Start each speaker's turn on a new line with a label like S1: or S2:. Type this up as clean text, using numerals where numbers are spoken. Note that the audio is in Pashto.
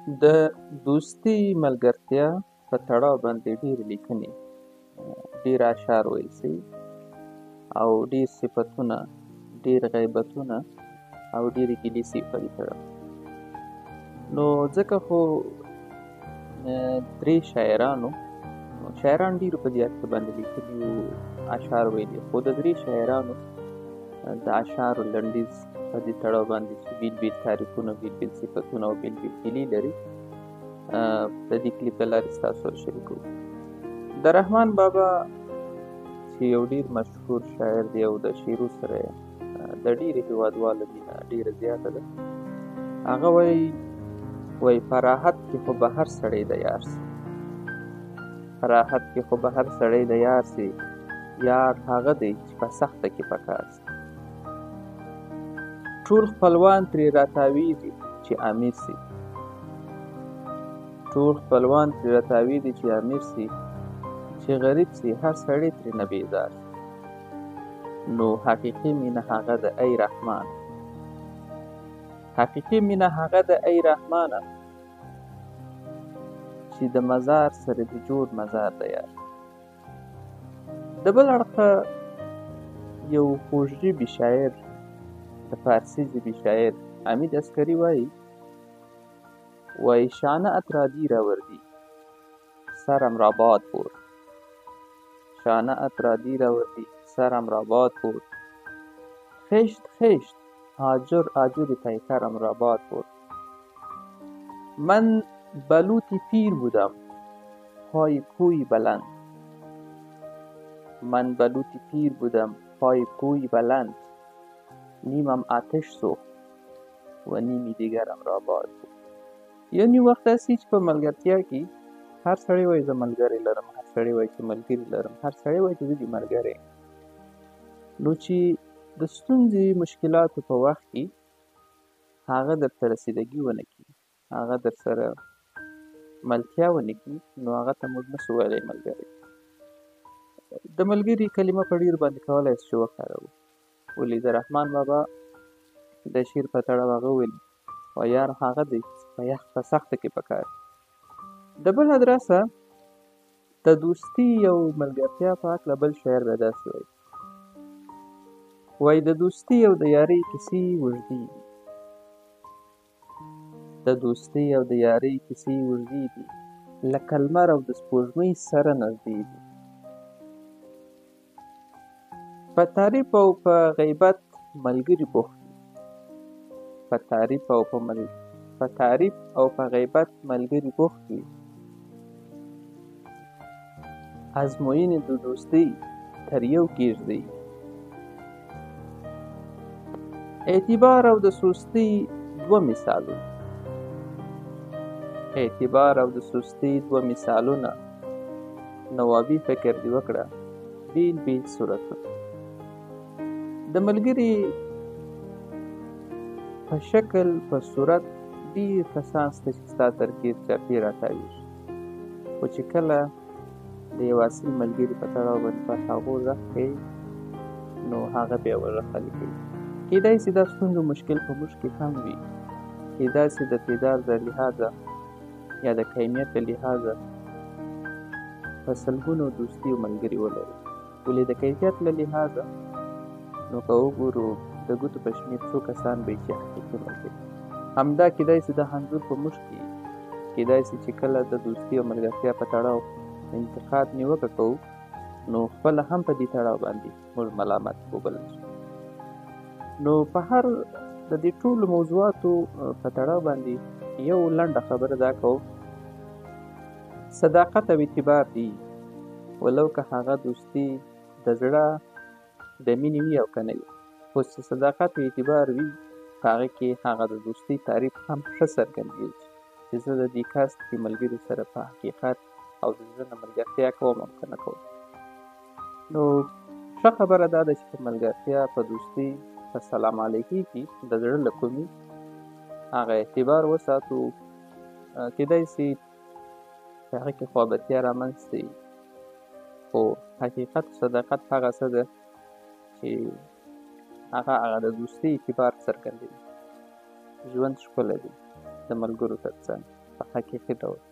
S1: د دوستي ملګرتیا په تړاو باندې ډېرې لیکنې، ډېر اشعار ویل سوي او ډېر صفتونه، ډېر غیبتونه او ډېرې ګیلې سوي په دې تړاو. نو ځکه خو درې شاعران ډېرو په دې اړخ باندې لیکلي وو، اشعار ویلي، خو د درې شاعرانو د اشعارو لنډیز په دې تړاو باندې چې بېل بېل تعریفونه، بېل بېل صفتونه او بېل بېل ګیلې لري، د دې کلیپ له لارې ستاسو سره شریکوو. د رحمان بابا چې یو ډېر مشهور شاعر دی او د شعرو سره د ډېرې هېوادوالو مینه ډېره زیاته ده. هغه وایي په راحت کې خو به هر سړی د یار سي، په راحت کې خو به هر سړی د یار سي، یار هغه دی چې په سخته کې پکار سي. ټول خپلوان ترې راتاویږي چې امیر سي، ټول خپلوان ترې راتاویږي چې امیر سي، چې غریب سي هر سړی ترېنه بیزار سي. نو حقیقي مینه هغه ده ای رحمان، حقیقي مینه هغه ده ای رحمانه، چې د مزار سره د جوړ مزار د یار. د بل اړخه یو خوږ ژبي شاعر، د فارسي ژبې شاعر حمید عسکري وایي شانه اترادی راوردی سرم را باد برد، شانه اترادی راوردی سرم را باد برد، خشت خشت آجر آجر پیکرم را باد برد. من بلوطی پیر بودم پای کوی بلند، من بلوطی پیر بودم پای کوی بلند، نیمم آتش سوخت و نیمی دیگرم را باد برد. یعنی وخت داسې چې په ملګرتیا کې هر سړی وایي زه ملګری لرم، هر سړی وایي چې ملګري لرم، هر سړی وایي چې زه دې ملګری یم. نو چې د ستونزې مشکلاتو په وخت کې هغه درته رسیدګي ونه کړي، هغه در سره ملتیا ونه کړي، نو هغه ته موږ نشو ویلی ملګری. د ملګري کلمه په ډېر باندې کولی شو چې وکاروو. ولې د رحمان بابا د شعر په تړاو هغه ویلي و یار هغه دی په یخ په سخته کې پکار. د بل ادرسه د دوستي او ملګرتیا په هکله بل شاعر بیا داسې وایي د دوستي او د یارۍ کیسې اوږدې دي، د دوستي او د یارۍ کیسې اوږدې دي، لکه لمر او د سپوږمۍ سره نږدې دي. په تعریف او په غیبت ملګري بوخت دي، په تعریف او په غیبت ملګري بوخت وي، ازموینې د دوستۍ تر یو کېږدئ. اعتبار او د سستۍ دوه مثالونه، اعتبار او د سستۍ دوه مثالونه، نوابي فکر دې وکړه بیل بیل صورتونه. د ملګري په شکل په صورت ډېر کسان شته چې ستا تر ګیر چاپېر راتاویږي، خو چې کله د یو اصل ملګري په تړاو باندې په هغو غږ کوي نو هغه بیا ورغه خالي کوي. کیدای شي دا ستونزو مشکل په موږ کې کم وي، کیدای شي د تعداد د لحاظه یا د کمیت له لحاظه په سلګونو دوستي او ملګري ولرو، ولې د کیفیت له لحاظه نو که وګورو د ګوتو په شمېر څو کسان به چې حقیقي ملګري. همدا کیدای شي د انځور په موږ کې کیدای شي چې کله د دوستي او ملګرتیا په تړاو انتقاد نیوکه کوو نو خپله هم په دې تړاو باندې موږ ملامت وبلل شو. نو په هر د دې ټولو موضوعاتو په تړاو باندې یو لنډه خبره دا کوو، صداقت او اعتبار دی، ولو که هغه دوستي د زړه د مینې وي او که نه وي، خو چې صداقت او اعتبار وي په هغه کې هغه د دوستۍ تعریف هم ښه څرګندېږي چې زه د دې کس د ملګري سره په حقیقت او د زړه نه ملګرتیا کوم او که نه کوم. نو ښه خبره دا ده چې په ملګرتیا په دوستۍ په سلام علیکي کې د زړه له کومې هغه اعتبار وساتو. کیدای شي په هغه کې خوابدتیا رامنځته وي، خو حقیقت صداقت هغه څه ده چې هغه د دوستۍ اعتبار څرګندوي. ژوند ښکلی دی د ملګرو تر څنګ. په حقیقي ډول.